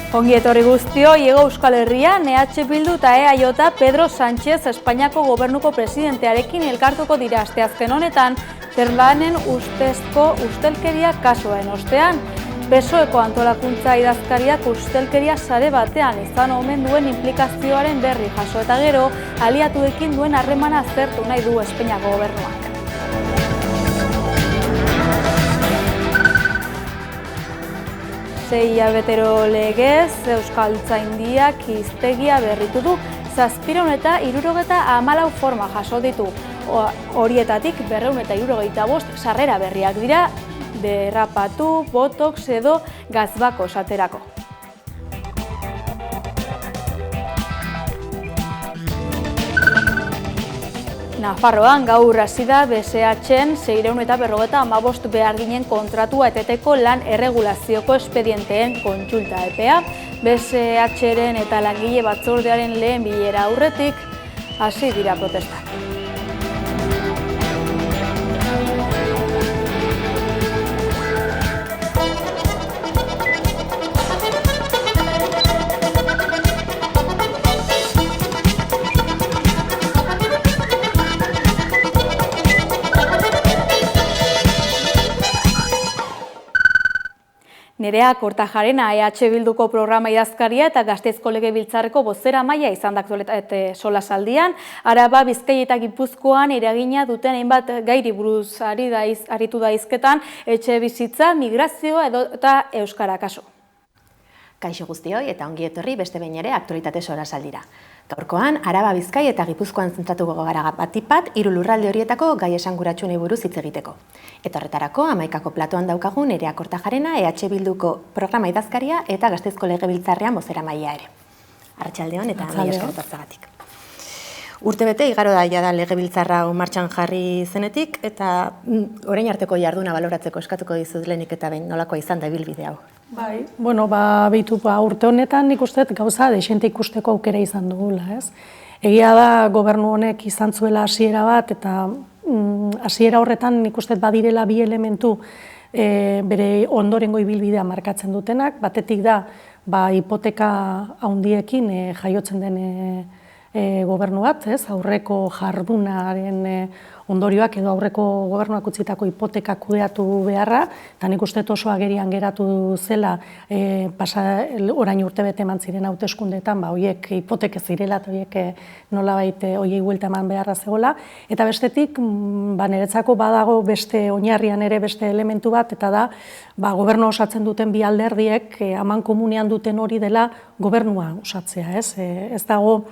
Ongi etorri guztioi, Hego Euskal Herrian, EH Bildu eta EAJ Pedro Sánchez Espainiako gobernuko presidentearekin elkartuko dira asteazken honetan, Zerbanen ustezko ustelkeria kasuaren ostean. PSOEko antolakuntza idazkariak ustelkeria sare batean izan omen duen implikazioaren berri jaso eta gero, aliatuekin duen harremana aztertu nahi du Espainiako gobernuak. Sei hilabetero legez, Euskaltzaindiak hiztegia berritu du, 774 forma jaso ditu. Horietatik 275 sarrera berriak dira, derrapatu, botox edo gazbako esaterako. Nafarroan gaur hasi da BSH-en 655 beharginen kontratua eteteko lan erregulazioko espedienteen kontsulta epea. BSH-ren eta langile batzordearen lehen bilera aurretik hasi dira protestak. Nerea Kortajarena, EH Bilduko programa idazkaria eta Gasteizko Legebiltzarreko bozeramaila izan da aktualitate solasaldian. Araba, Bizkaia eta Gipuzkoan eragina duten hainbat gairi buruz aritu da hizketan, etxebizitza, migrazioa eta euskara kasu. Kaixo guztioi eta ongi etorri beste behin ere aktualitate solasaldira. Gaurkoan, Araba, Bizkaia eta Gipuzkoan zentratuko gara batik bat, 3 lurralde horietako gai esanguratsuenei buruz hitz egiteko. Eta horretarako, Hamaikako platoan daukagu Nerea Kortajarena, EH Bilduko programa idazkaria eta Gasteizko Legebiltzarrean bozeramailea ere. Arratsaldeon eta mila esker etortzeagatik. Urtebete igaro da jada Legebiltzarra martxan jarri zenetik eta orain arteko jarduna baloratzeko eskatuko dizut lehenik eta behin nolakoa izan da ibilbide hau. Bai, urte honetan nik uste gauza dexente ikusteko aukera izan dugula, ez? Egia da gobernu honek izan zuela hasiera bat eta hasiera horretan nik uste badirela bi elementu bere ondorengo ibilbidea markatzen dutenak, batetik da hipoteka handiekin jaiotzen den gobernu bat, ez? Aurreko jardunaren ondorioak edo aurreko gobernuak utzitako hipoteka kudeatu beharra, eta nik uste oso agerian geratu zela orain urtebete eman ziren hauteskundeetan, horiek hipoteke zirela eta horiek nolabait horiei buelta eman beharra zegoela, eta bestetik niretzako badago beste oinarrian ere beste elementu bat, eta da gobernu osatzen duten bi alderdiek amankomunean duten hori dela gobernua osatzea, ez? Ez dago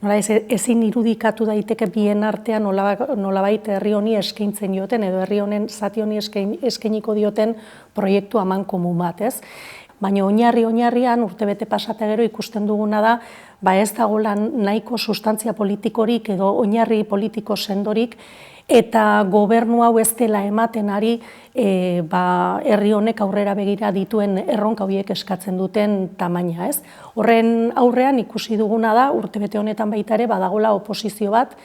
ezin irudikatu daiteke bien artean nolabait herri honi eskaintzen dioten edo herri honen zati honi eskainiko dioten proiektu amankomun bat, ez? Baina oinarrian urtebete pasata gero ikusten duguna da, ez dagoela nahiko sustantzia politikorik edo oinarri politiko sendorik eta gobernu hau ez dela ematen ari herri honek aurrera begira dituen erronka horiek eskatzen duten tamaina, ez? Horren aurrean ikusi duguna da, urtebete honetan baita ere badagola oposizio bat,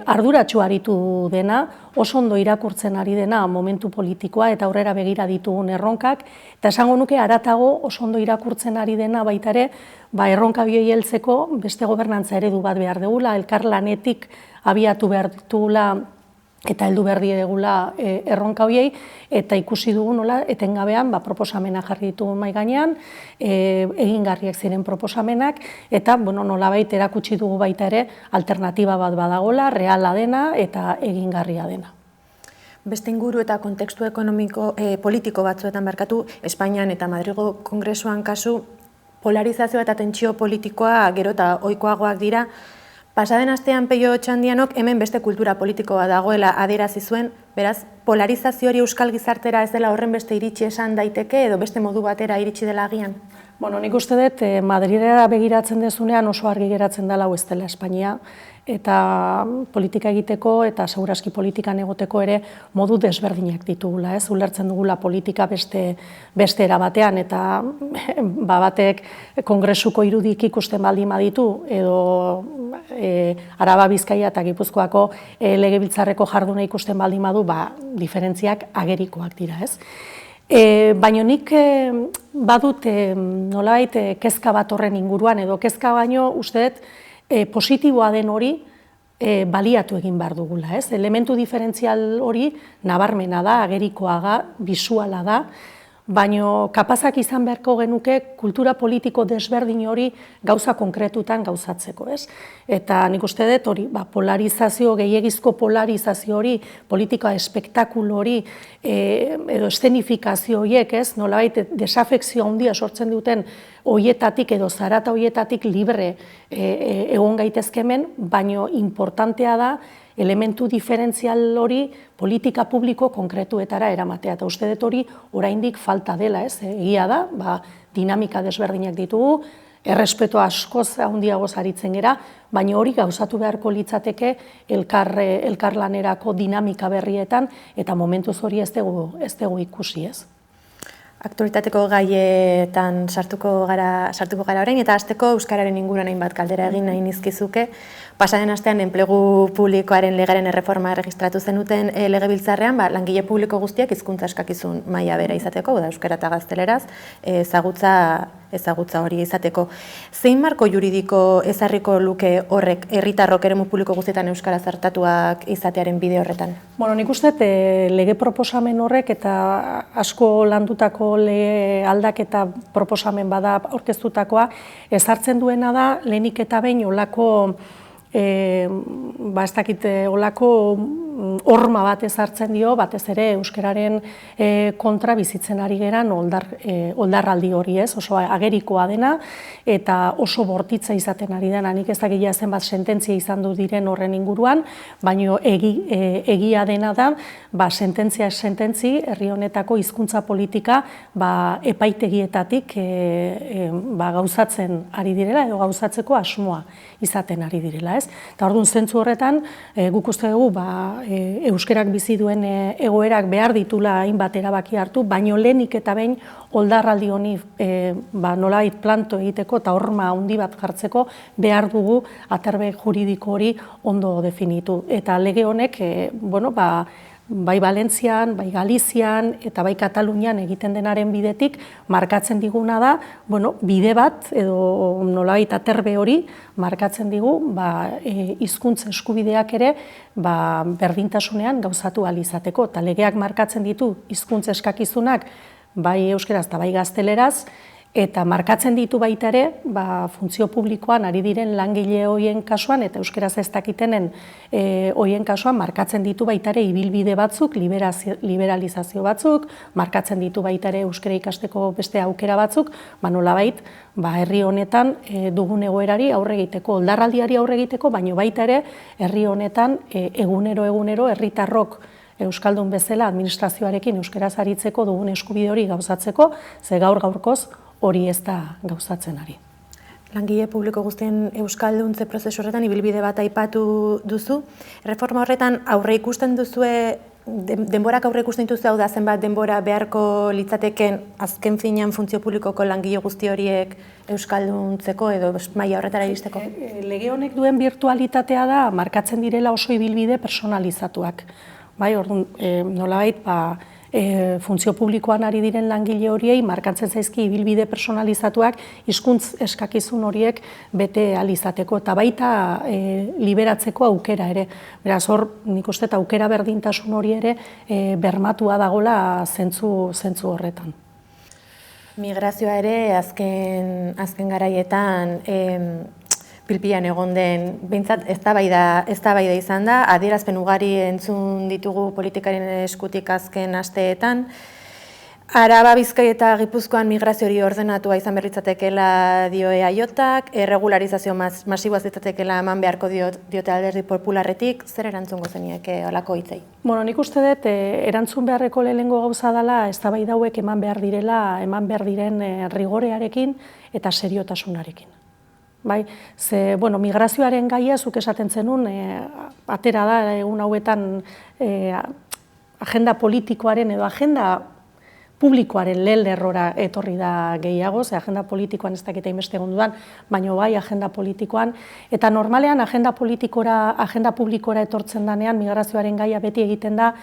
arduratsu aritu dena, oso ondo irakurtzen ari dena momentu politikoa eta aurrera begira ditugun erronkak, eta esango nuke haratago oso ondo irakurtzen ari dena baita ere, erronka bioi heltzeko beste gobernantza eredu bat behar dugula, elkarlanetik abiatu behar ditugula eta heldu behar diegula erronka horiei, eta ikusi dugu nola etengabean proposamena jarri ditugu mahai gainean, egingarriak ziren proposamenak, eta nolabait erakutsi dugu baita ere alternatiba bat badagola, reala dena eta egingarria dena. Beste inguru eta kontekstu ekonomiko politiko batzuetan barkatu, Espainian eta Madrilgo Kongresuan kasu polarizazioa eta tentsio politikoa gero eta ohikoagoak dira. Pasaden astean Peio Otxandianok hemen beste kultura politikoa dagoela adierazi zuen, beraz, polarizazio hori euskal gizartera ez dela horren beste iritsi esan daiteke edo beste modu batera iritsi dela agian? Nik uste dut Madrilera begiratzen dezunean oso argi geratzen dela hau ez dela Espainia, eta politika egiteko eta segurazki politikan egoteko ere modu desberdinak ditugula, ez? Ulertzen dugula politika beste era batean eta batek kongresuko irudik ikusten baldin baditu edo Araba, Bizkaia eta Gipuzkoako legebiltzarreko jarduna ikusten baldin badu, diferentziak agerikoak dira, ez? Baina nik badut nolabait kezka bat horren inguruan, edo kezka baino uste dut positiboa den hori baliatu egin behar dugula. Elementu diferentzial hori nabarmena da, agerikoa da, bisuala da, baina kapazak izan beharko genuke kultura politiko desberdin hori gauza konkretutan gauzatzeko. Eta nik uste dut hori, polarizazio, gehiegizko polarizazio hori, politika espektakulo hori, edo eszenifikazio horiek, nolabait desafekzio handia sortzen duten horietatik edo zarata horietatik libre egon gaitezke hemen, baina importantea da elementu diferentzial hori politika publiko konkretuetara eramatea. Eta uste dut hori oraindik falta dela, egia da, dinamika desberdinak ditugu, errespeto askoz handiagoz aritzen gera, baina hori gauzatu beharko litzateke elkarlanerako dinamika berrietan, eta momentuz hori ez dugu ikusi, Aktualitateko gaietan sartuko gara orain, eta hasteko euskararen inguruan hainbat galdera egin nahi nizkizuke. Pasaden astean enplegu publikoaren legearen erreforma erregistratu zenuten legebiltzarrean, langile publiko guztiak hizkuntza eskakizun maila bera izateko, euskara eta gazteleraz, ezagutza hori izateko. Zein marko juridiko ezarriko luke horrek herritarrok eremu publiko guztietan euskara zartatuak izatearen bide horretan? Nik uste lege proposamen horrek eta asko landutako lege aldaketa proposamen bada aurkeztutakoa, ezartzen duena da lehenik eta behin olako ez dakit olako horma bat ezartzen dio, batez ere euskararen kontra bizitzen ari geran oldarraldi hori, oso agerikoa dena eta oso bortitza izaten ari dena. Nik ez dakit zenbat sententzia izan du diren horren inguruan, baina egia dena da, sententzi herri honetako hizkuntza politika epaitegietatik gauzatzen ari direla edo gauzatzeko asmoa izaten ari direla. Eta orduan zentzu horretan, guk uste dugu euskerak bizi duen egoerak behar ditula hainbat erabaki hartu, baino lehenik eta behin oldarraldi honi nolabait planto egiteko eta horma handi bat jartzeko behar dugu aterbe juridiko hori ondo definitu. Eta lege honek, bai Valentzian, bai Galizian eta bai Katalunian egiten denaren bidetik markatzen diguna da, bide bat edo nolabait aterbe hori markatzen digu hizkuntza eskubideak ere berdintasunean gauzatu ahal izateko. Eta legeak markatzen ditu hizkuntza eskakizunak bai euskaraz eta bai gazteleraz, eta markatzen ditu baita ere, funtzio publikoan ari diren langile horien kasuan, eta euskaraz ez dakitenen horien kasuan, markatzen ditu baita ere ibilbide batzuk, liberalizazio batzuk, markatzen ditu baita ere euskara ikasteko beste aukera batzuk, nolabait, herri honetan dugun egoerari aurre egiteko, oldarraldiari aurre egiteko, baina baita ere herri honetan egunero herritarrok euskaldun bezala administrazioarekin euskaraz aritzeko dugun eskubide hori gauzatzeko, ze gaurkoz hori ez da gauzatzen ari. Langile publiko guztien euskalduntze prozesu horretan ibilbide bat aipatu duzu. Reforma horretan aurre ikusten duzue, denborak aurre ikusten duzue, hau da zenbat denbora beharko litzateken azken finean funtzio publikoko langile guzti horiek euskalduntzeko edo maila horretara iristeko? Lege honek duen birtualitatea da markatzen direla oso ibilbide personalizatuak. Orduan, nolabait, funtzio publikoan ari diren langile horiei markatzen zaizki ibilbide personalizatuak hizkuntz eskakizun horiek bete ahal izateko eta baita liberatzeko aukera ere. Beraz, hor, nik uste aukera berdintasun hori ere bermatua dagola zentzu horretan. Migrazioa ere azken garaietan pilpilan egon den, behintzat eztabaida izan da, adierazpen ugari entzun ditugu politikaren eskutik azken asteetan. Araba, Bizkai eta Gipuzkoan migrazio hori ordenatua izan berritzatekela dio EAJak, erregularizazio masiboa zitzatekela eman beharko diote alderdi popularretik, zer erantzungo zenieke holako hitzei? Nik uste dut erantzun beharreko lehenengo gauza dela eztabaida hauek eman behar diren rigorearekin eta seriotasunarekin. Migrazioaren gaia, zuk esaten zenun, atera da egun hauetan agenda politikoaren edo agenda publikoaren lehen lerrora etorri da gehiago, agenda politikoan ez dakita inbeste egon baina bai agenda politikoan, eta normalean agenda publikora etortzen danean migrazioaren gaia beti egiten da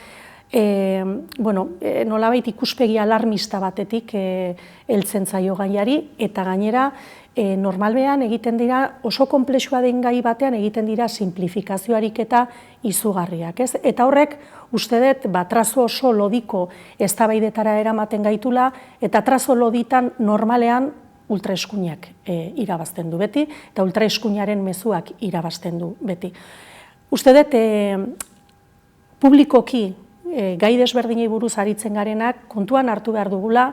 nolabait ikuspegi alarmista batetik heltzen zaio gaiari, eta gainera normalbean egiten dira, oso konplexua den gai batean egiten dira simplifikazioarik eta izugarriak. Eta horrek, uste dut, trazo oso lodiko eztabaidetara eramaten gaitula, eta trazo loditan normalean ultraeskuinak irabazten du beti, eta ultraeskuinaren mezuak irabazten du beti. Uste dut, publikoki gai desberdinei buruz aritzen garenak kontuan hartu behar dugula,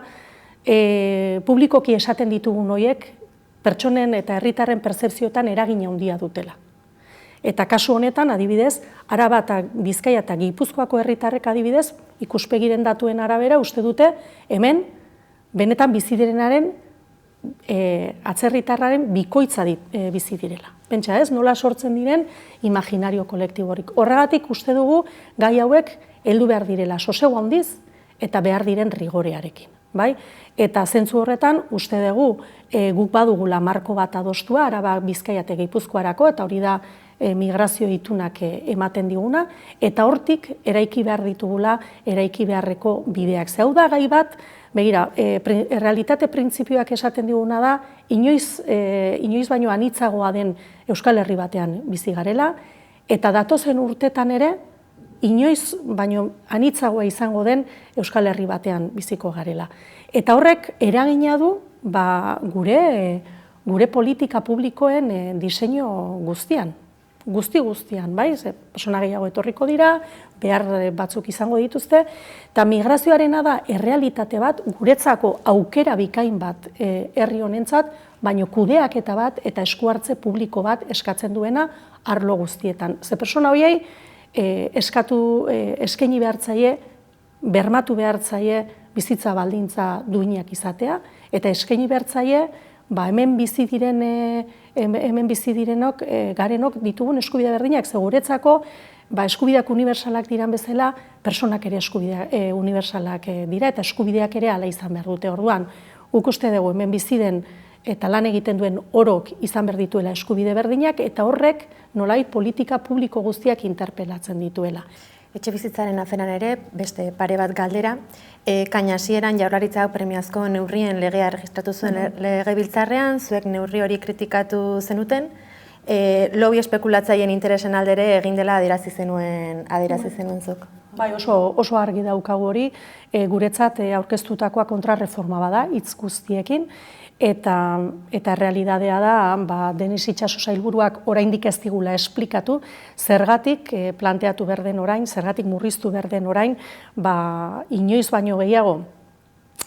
publikoki esaten ditugun horiek pertsonen eta herritarren pertzepzioetan eragina handia dutela. Eta kasu honetan, adibidez, Araba eta Bizkaia eta Gipuzkoako herritarrek adibidez, ikuspegiren datuen arabera uste dute hemen benetan bizi direnaren atzerritarraren bikoitza bizi direla. Pentsa ez, nola sortzen diren imaginario kolektiborik. Horregatik uste dugu gai hauek heldu behar direla sosego handiz eta behar diren rigorearekin. Eta zentzu horretan uste dugu guk badugula marko bat adostua Araba, Bizkaia eta Gipuzkoarako, eta hori da migrazio itunak ematen diguna, eta hortik eraiki behar ditugula eraiki beharreko bideak. Hau da gai bat, begira, realitate printzipioak esaten diguna da, inoiz baino anitzagoa den Euskal Herri batean bizi garela, eta datozen urtetan ere, inoiz baino anitzagoa izango den Euskal Herri batean biziko garela. Eta horrek eragina du gure politika publikoen diseinu guztian. Guztian, bai? Persona gehiago etorriko dira, behar batzuk izango dituzte, eta migrazioarena da errealitate bat, guretzako aukera bikain bat herri honentzat, baino kudeaketa bat eta eskuhartze publiko bat eskatzen duena arlo guztietan. Ze persona horiei eskaini behartzaie, bermatu behartzaie bizitza baldintza duinak izatea, eta eskaini behartzaie hemen bizi direnok, garenok ditugun eskubide berdinak, ze guretzako eskubideak unibertsalak diran bezala, personak ere eskubideak unibertsalak dira, eta eskubideak ere hala izan behar dute. Orduan, guk uste dugu hemen bizi den eta lan egiten duen orok izan behar dituela eskubide berdinak, eta horrek nolait politika publiko guztiak interpelatzen dituela. Etxebizitzaren aferan ere, beste pare bat galdera, kainasieran Jaurlaritzak premiazko neurrien legea erregistratu zuen legebiltzarrean, zuek neurri hori kritikatu zenuten, lobby espekulatzaileen interesen aldere egin dela adierazi zenuen zuk. Bai, oso argi daukagu hori, guretzat aurkeztutakoa kontrarreforma bada, hitz guztiekin, eta realidadea da, Denis Itxaso sailburuak oraindik ez digula esplikatu, zergatik planteatu behar den orain, zergatik murriztu behar den orain, inoiz baino gehiago,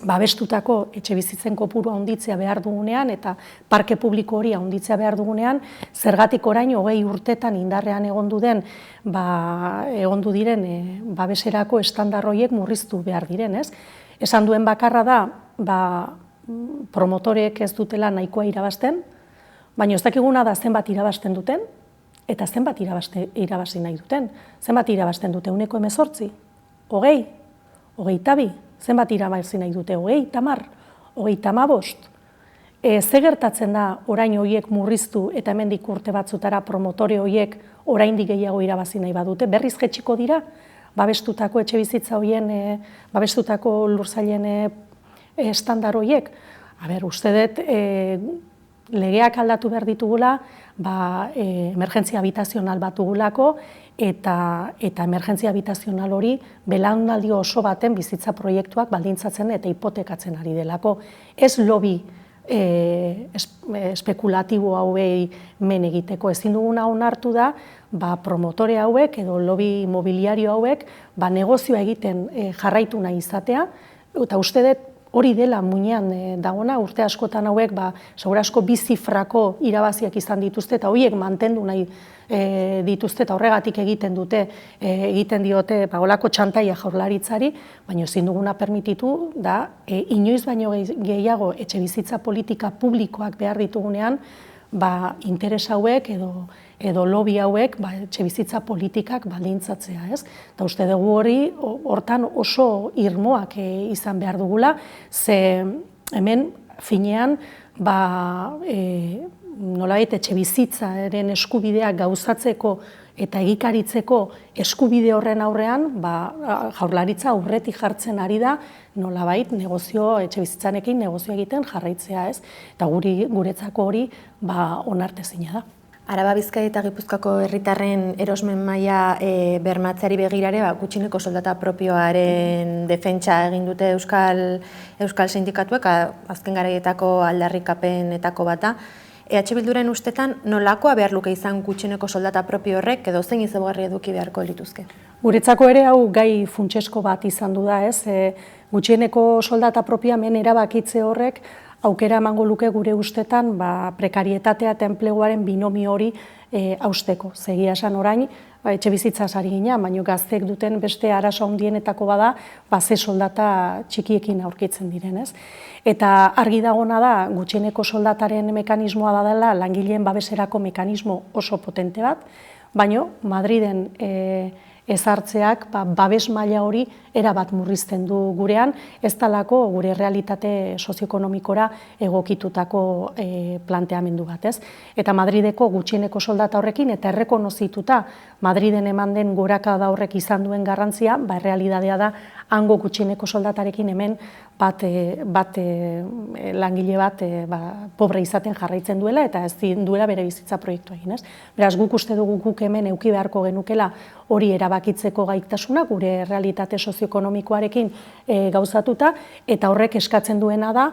babestutako etxebizitzen kopurua handitzea behar dugunean, eta parke publiko hori handitzea behar dugunean, zergatik orain 20 urtetan indarrean egondu diren babeserako estandar horiek murriztu behar diren, ez? Esan duen bakarra da, promotoreek ez dutela nahikoa irabazten, baina ez dakiguna da zenbat irabazten duten, eta zenbat irabazi nahi duten. Zenbat irabazten dute, 18, 20, 22, zenbat irabazi nahi dute, 20, 25. Ze gertatzen da orain horiek murriztu eta hemendik urte batzutara promotore horiek oraindik gehiago irabazi nahi badute, berriz jetxiko dira, babestutako etxebizitza horien, babestutako lursailen estandar horiek. Uste dut, legeak aldatu behar ditugula, emergentzia habitazional bat dugulako, eta emergentzia habitazional hori belaunaldi oso baten bizitza proiektuak baldintzatzen eta hipotekatzen ari delako. Ez lobby espekulatibo hauei men egiteko. Ezin duguna onartu da, promotore hauek edo lobby imobiliario hauek negozioa egiten jarraitu nahi izatea, eta uste dut hori dela muinean dagona, urte askotan hauek, segura asko bizifrako irabaziak izan dituzte, eta horiek mantendu nahi dituzte, eta horregatik egiten diote olako txantaia Jaurlaritzari, baina ezin duguna permititu da, inoiz baino gehiago etxebizitza politika publikoak behar ditugunean, interes hauek edo lobby hauek etxebizitza politikak baldintzatzea, ez? Eta uste dugu hori, hortan oso irmoak izan behar dugula, ze hemen finean, nolabait etxebizitzaren eskubideak gauzatzeko eta egikaritzeko eskubide horren aurrean, Jaurlaritza aurretik jartzen ari da, nolabait etxebizitzanekin negozio egiten jarraitzea, ez? Eta guretzako hori onartezina da. Araba, Bizkaia eta Gipuzkoako herritarren erosmen maila bermatzeari begirare, gutxieneko soldata propioaren defentsa egin dute Euskal Sindikatuek, azken garaietako aldarrikapenetako bata. EH Bilduren ustetan nolakoa behar luke izan gutxieneko soldata propio horrek edo zein ezaugarri eduki beharko lituzke? Guretzako ere hau gai funtsesko bat izan du da, ez? Gutxieneko soldata propioa hemen erabakitze horrek aukera emango luke gure ustetan prekarietatea eta enpleguaren binomio hori hausteko. Egia esan orain, etxebizitzaz ari gina, baina gazteek duten beste arazo handienetako bada, ze soldata txikiekin aurkitzen direnez. Eta argi dagona da, gutxieneko soldataren mekanismoa da dela, langileen babeserako mekanismo oso potente bat, baina Madriden ezartzeak babes maila hori erabat murrizten du gurean, ez talako gure realitate sozioekonomikora egokitutako planteamendu bat, ez? Eta Madrideko gutxieneko soldata horrekin eta errekonozituta Madriden eman den gorakada horrek izan duen garrantzia, errealitatea da hango gutxieneko soldatarekin hemen langile bat pobre izaten jarraitzen duela eta ez duela bere bizitza proiektua egin, ez? Beraz, guk uste dugu guk hemen eduki beharko genukela hori erabakitzeko gaitasuna, gure realitate sozioekonomikoarekin gauzatuta, eta horrek eskatzen duena da,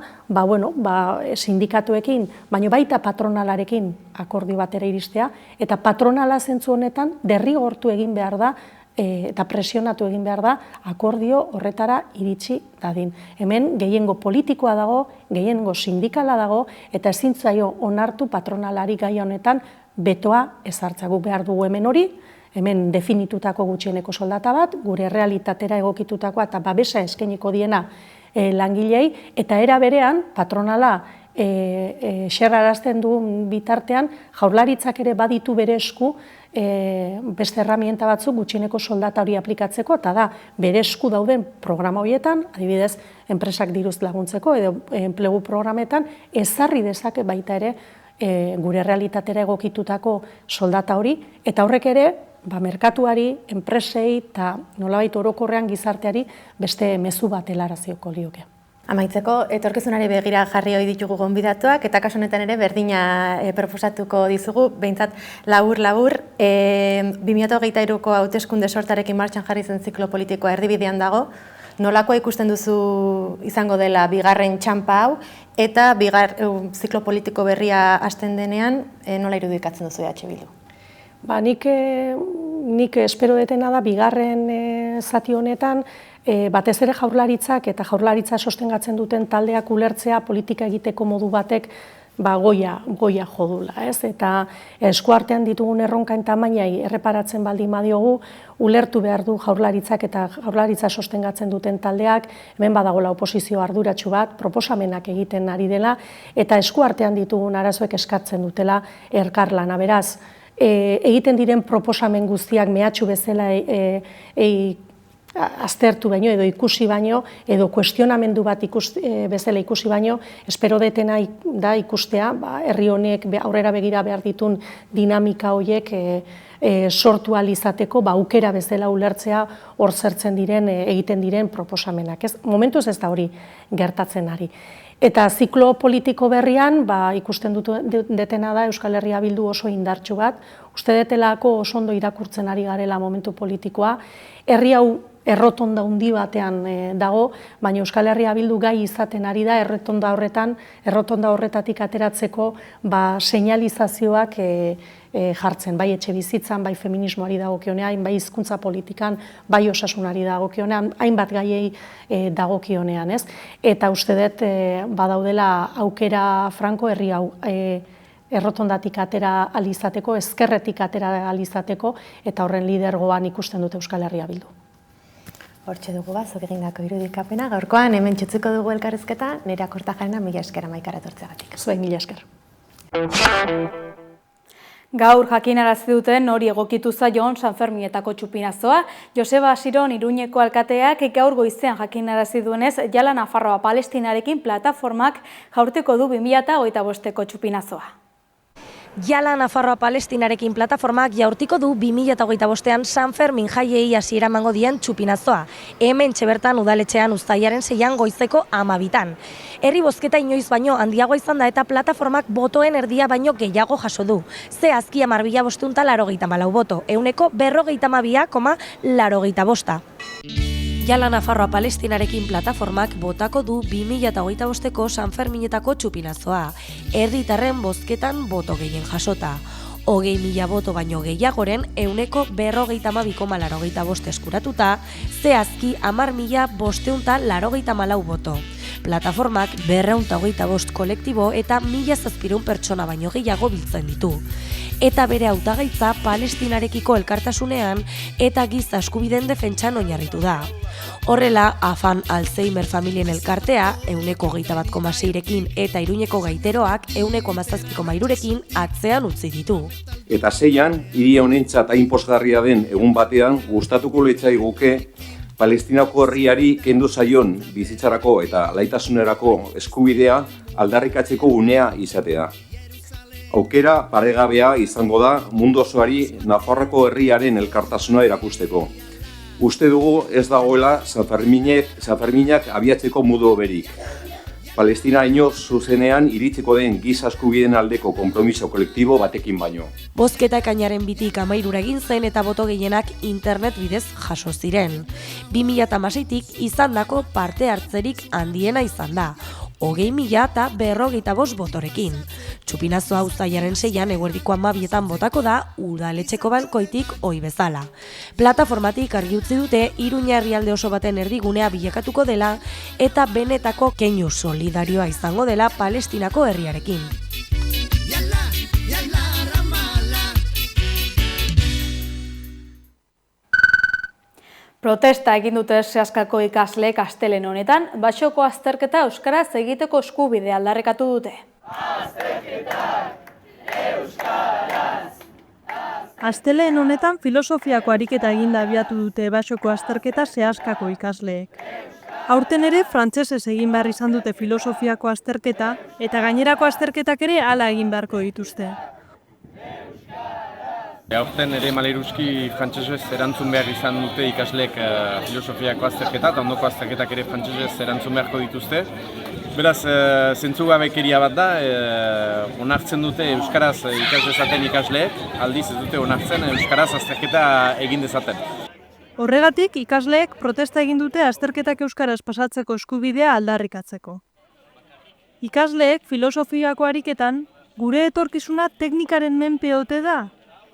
sindikatuekin, baina baita patronalarekin akordio batera iristea, eta patronala zentzu honetan derrigortu egin behar da, eta presionatu egin behar da, akordio horretara iritsi dadin. Hemen gehiengo politikoa dago, gehiengo sindikala dago, eta ezin zaio onartu patronalari gai honetan betoa ezartzea. Guk behar dugu hemen hori, hemen definitutako gutxieneko soldata bat, gure realitatera egokitutakoa eta babesa eskainiko diena langilei, eta era berean patronala xerrarazten du bitartean, Jaurlaritzak ere baditu bere esku beste herramienta batzuk gutxieneko soldata hori aplikatzeko, eta da, bere esku dauden programa horietan, adibidez, enpresak diruz laguntzeko edo enplegu programetan, ezarri dezake baita ere gure realitatera egokitutako soldata hori, eta horrek ere, merkatuari, enpresei eta nolabait orokorrean gizarteari beste mezu bat helarazioko lioke. Amaitzeko, etorkizunari begira jarri ohi ditugu gonbidatuak, eta kasu honetan ere berdina proposatuko dizugu, behintzat labur-labur, 2023ko hauteskunde sortarekin martxan jarri zen ziklo politikoa erdibidean dago, nolakoa ikusten duzu izango dela bigarren txanpa hau, eta ziklo politiko berria hasten denean, nola irudikatzen duzu EH Bildu? Nik espero detena da bigarren zati honetan, batez ere Jaurlaritzak eta Jaurlaritza sostengatzen duten taldeak ulertzea politika egiteko modu batek goia jodula, ez? Eta eskuartean ditugun erronkain tamainai erreparatzen baldin badiogu, ulertu behar du Jaurlaritzak eta Jaurlaritza sostengatzen duten taldeak, hemen badagola oposizio arduratsu bat, proposamenak egiten ari dela, eta eskuartean ditugun arazoek eskatzen dutela elkarlana. Beraz, egiten diren proposamen guztiak mehatxu bezala aztertu baino edo ikusi baino edo kuestionamendu bat bezala ikusi baino, espero detena da ikustea, herri honek aurrera begira behar ditun dinamika horiek sortu ahal izateko, aukera bezala ulertzea hor zertzen diren, egiten diren proposamenak. Momentuz ez da hori gertatzen ari. Eta ziklo politiko berrian, ikusten detena da Euskal Herria Bildu oso indartsu bat, uste detelako oso ondo irakurtzen ari garela momentu politikoa, herri hau errotonda handi batean dago, baina Euskal Herria Bildu gai izaten ari da errotonda horretatik ateratzeko seinalizazioak jartzen, bai etxe bizitzan, bai feminismoari dagokionean, bai hizkuntza politikan, bai osasunari dagokionean, hainbat gaiei dagokionean, ez? Eta uste dut badaudela aukera franko herri hau errotondatik atera alizateko, ezkerretik atera alizateko, eta horren lidergoan ikusten dute Euskal Herria Bildu. Hortxe dugu zuk egindako irudikapena, gaurkoan hemen txutzuko dugu elkarrizketa, nire Kortajarena, mila esker Amaikara etortzeagatik. Zuei mila esker. Gaur jakinarazi duten hori egokitu zaion Sanferminetako txupinazoa, Joseba Asiron Iruñeko alkateak gaur goizean jakinarazi duenez Jala Nafarroa Palestinarekin plataformak jaurteko du 2025ko txupinazoa. Jala Nafarroa Palestinarekin plataformak jaurtiko du 2025ean San Fermin jaiei hasiera emango dien txupinazoa. Hementxe bertan udaletxean uztailaren 6 goizeko 12. Herri bozketa inoiz baino handiagoa izan da eta plataformak botoen erdia baino gehiago jaso du. Zehazki 10.584 boto, 152,85. Jala Nafarroa Palestinarekin plataformak botako du 2025eko San Ferminetako txupinazoa. Herritarren bozketan boto gehien jasota. 20.000 boto baino gehiagoren 152,85 eskuratuta, zehazki 10.584 boto. Plataformak 225 kolektibo eta 1.700 pertsona baino gehiago biltzen ditu. Eta bere hautagaitza Palestinarekiko elkartasunean eta giza eskubideen defentsan oinarritu da. Horrela, Afan Alzheimer familien elkartea 121,6rekin eta Iruñeko gaiteroak 1,7,3rekin atzean utzi ditu. Eta 6an, hiri honentzat hain pozgarria den egun batean gustatuko litzaiguke Palestinako herriari kendu zaion bizitzarako eta laitasunerako eskubidea aldarrikatzeko unea izatea. Aukera paregabea izango da mundu osoari Nafarroako herriaren elkartasuna erakusteko. Uste dugu ez dagoela San Ferminak abiatzeko modu berik. Palestinaino zuzenean iritsiko den giza eskubideen aldeko konpromiso kolektibo batekin baino. Bozketa ekainaren 2 egin zen eta boto gehienak internet bidez jaso ziren. 2016tik izandako parte hartzerik handiena izan da. 20.045 botorekin. Txupinazoa uztailaren 6an eguerdiko 12etan botako da udaletxeko balkoitik ohi bezala. Plataformatik argi utzi dute Iruña herrialde oso baten erdigunea bilakatuko dela eta benetako keinu solidarioa izango dela Palestinako herriarekin. Protesta egin dute Seaskako ikasleek astelehen honetan, basoko azterketa euskaraz egiteko eskubidea aldarrikatu dute. Astelehen honetan filosofiako ariketa eginda abiatu dute basoko azterketa Seaskako ikasleek. Aurten ere frantsesez egin behar izan dute filosofiako azterketa eta gainerako azterketak ere hala egin beharko dituzte. Aurten ere maleruski frantsesez erantzun behar izan dute ikasleek filosofiako azterketa eta ondoko azterketak ere frantsesez erantzun beharko dituzte. Beraz, zentzugabekeria bat da, onartzen dute euskaraz ikas dezaten ikasleek, aldiz ez dute onartzen euskaraz azterketa egin dezaten. Horregatik, ikasleek protesta egin dute azterketak euskaraz pasatzeko eskubidea aldarrikatzeko. Ikasleek filosofiako ariketan, gure etorkizuna teknikaren menpe ote da?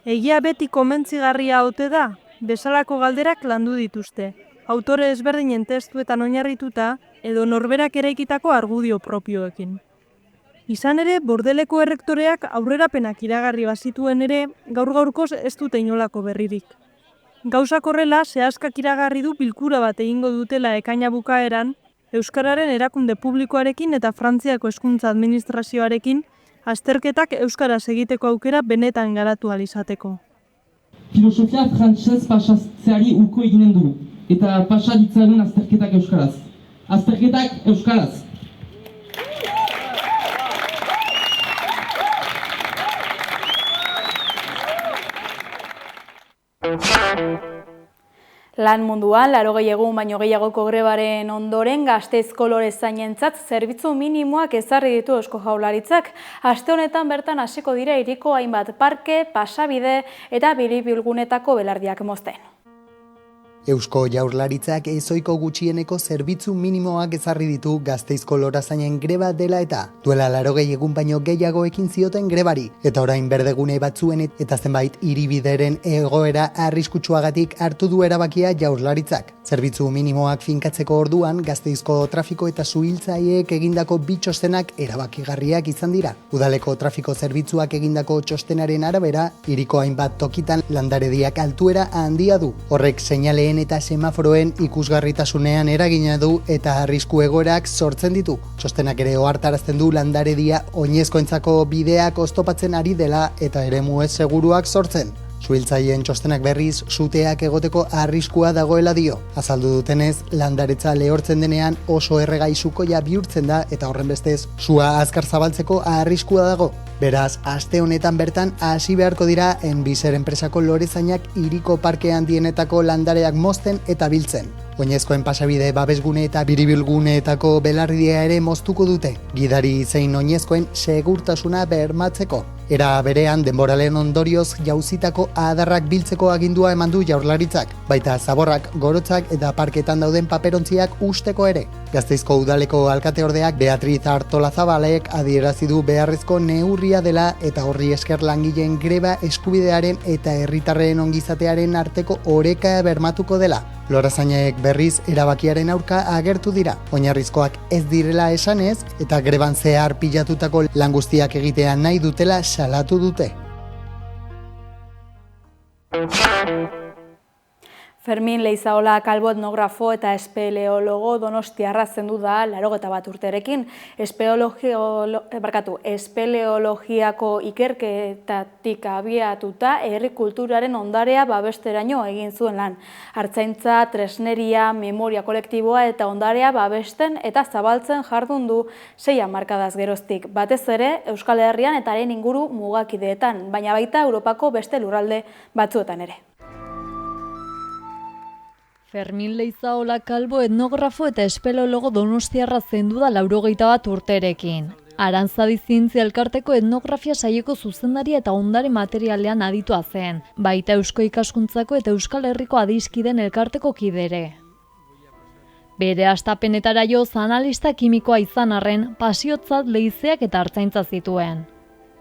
Egia beti komentzigarria ote da? Bezalako galderak landu dituzte. Autore ezberdinen testuetan oinarrituta edo norberak eraikitako argudio propioekin. Izan ere, Bordeleko errektoreak aurrerapenak iragarri bazituen ere, gaur-gaurkoz ez dute inolako berririk. Gauzak horrela, Seaskak iragarri du bilkura bat egingo dutela ekaina bukaeran, Euskararen erakunde publikoarekin eta Frantziako hezkuntza administrazioarekin azterketak euskaraz egiteko aukera benetan garatu ahal izateko. Filosofia frantsez pasatzeari uko eginen dugu, eta pasa ditzagun azterketak euskaraz. Azterketak euskaraz! Lan munduan, 80 egun baino gehiagoko grebaren ondoren Gasteizko lorezainentzat zerbitzu minimoak ezarri ditu Eusko Jaurlaritzak. Aste honetan bertan hasiko dira hiriko hainbat parke, pasabide eta biribilgunetako belardiak mozten. Eusko Jaurlaritzak ezoiko gutxieneko zerbitzu minimoak ezarri ditu Gasteizko lorezainen greba dela eta duela 80 egun baino gehiago ekin zioten grebari eta orain berdegune batzuen eta zenbait hiribideren egoera arriskutsuagatik hartu du erabakia Jaurlaritzak. Zerbitzu minimoak finkatzeko orduan Gasteizko trafiko eta suhiltzaileek egindako bi txostenak erabakigarriak izan dira. Udaleko trafiko zerbitzuak egindako txostenaren arabera, hiriko hainbat tokitan landarediak altuera handia du. Horrek seinaleen eta semaforoen ikusgarritasunean eragina du eta arrisku egoerak sortzen ditu. Txostenak ere ohartarazten du landaredia oinezkoentzako bideak oztopatzen ari dela eta eremu ez seguruak sortzen. Suhiltzaileen txostenak berriz suteak egoteko arriskua dagoela dio. Azaldu dutenez, landaretza lehortzen denean oso erregai sukoia bihurtzen da eta horren bestez sua azkar zabaltzeko arriskua dago. Beraz, aste honetan bertan hasi beharko dira Enbiser enpresako lorezainak hiriko parke handienetako landareak mozten eta biltzen. Oinezkoen pasabide babesgune eta biribilguneetako belardia ere moztuko dute, gidari zein oinezkoen segurtasuna bermatzeko. Era berean denboralen ondorioz jauzitako adarrak biltzeko agindua eman du Jaurlaritzak, baita zaborrak, gorotzak eta parketan dauden paperontziak usteko ere. Gasteizko udaleko alkateordeak Beatriz Artolazabalek adierazi du beharrezko neurria dela eta horri esker langileen greba eskubidearen eta herritarren ongizatearen arteko oreka bermatuko dela. Lorazainek berriz erabakiaren aurka agertu dira, oinarrizkoak ez direla esanez eta greban zehar pilatutako lan guztiak egitea nahi dutela salatu dute. Fermin Leizaola Kalbo etnografo eta espeleologo donostiarra zendu da 81 urterekin. Espeleologiako ikerketatik abiatuta herri kulturaren ondarea babesteraino egin zuen lan. Artzaintza, tresneria, memoria kolektiboa eta ondarea babesten eta zabaltzen jardun du 6 hamarkadaz geroztik. Batez ere Euskal Herrian eta haren inguru mugakideetan, baina baita Europako beste lurralde batzuetan ere. Fermin Leizaola Kalbo etnografo eta espeleologo donostiarra zendu da 81 urterekin. Arantzadi Zientzia Elkarteko etnografia saieko zuzendaria eta ondare materialean aditua zen, baita Eusko Ikaskuntzako eta Euskal Herriko adiskideen elkarteko kidere. Bere hastapenetara joz analista kimikoa izan arren, pasiotzat leizeak eta artzaintza zituen.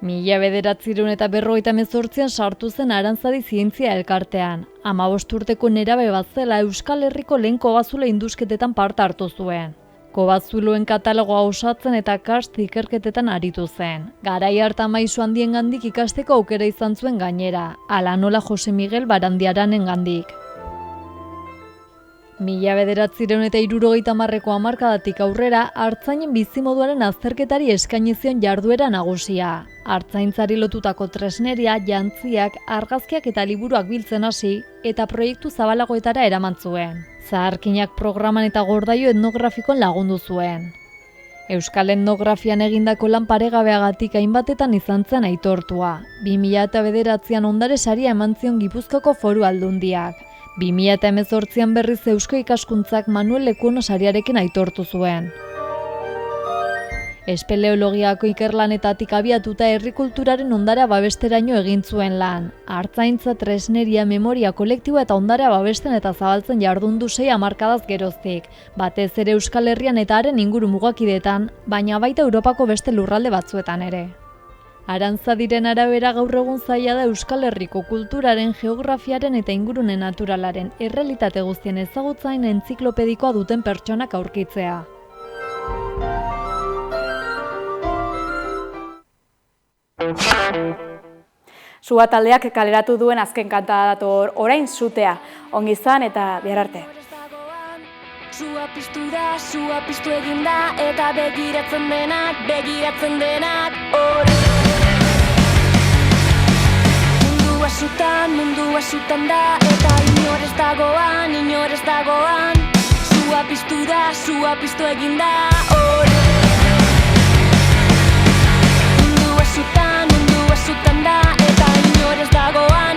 1958an sartu zen Arantzadi Zientzia Elkartean. 15 urteko nerabe bat zela Euskal Herriko lehen kobazula indusketetan parte hartu zuen. Kobazuloen katalogoa osatzen eta karst ikerketetan aritu zen. Garai hartan maisu handiengandik ikasteko aukera izan zuen gainera, hala nola Jose Miguel Barandiaranen gandik. 1970ko hamarkadatik aurrera, artzainen bizimoduaren azterketari eskaini zion jarduera nagusia. Artzaintzari lotutako tresneria, jantziak, argazkiak eta liburuak biltzen hasi eta proiektu zabalagoetara eraman zuen. Zaharkinak programan eta gordaio etnografikoan lagundu zuen. Euskal etnografian egindako lan paregabeagatik hainbatetan izan zen aitortua. 2009an ondare saria eman zion Gipuzkoako Foru Aldundiak. 2018an berriz Eusko Ikaskuntzak Manuel Lekuona sariarekin aitortu zuen. Espeleologiako ikerlanetatik abiatuta herri kulturaren ondarea babesteraino egin zuen lan. Artzaintza, tresneria, memoria kolektiboa eta ondarea babesten eta zabaltzen jardun du 6 hamarkadaz geroztik, batez ere Euskal Herrian eta haren inguru mugakideetan, baina baita Europako beste lurralde batzuetan ere. Arantzadiren arabera gaur egun zaila da Euskal Herriko kulturaren, geografiaren eta ingurune naturalaren errealitate guztien ezagutzain entziklopedikoa duten pertsonak aurkitzea. Sua taldeak kaleratu duen azken kanta dator orain Sutea. Ongi izan eta bihar arte. Sua piztu da, sua piztu egin da, eta begiratzen denak hori. Mundua sutan da, eta inor ez dagoan. Sua piztu da, sua piztu egin da, hori. Mundua sutan da, eta inor ez dagoan.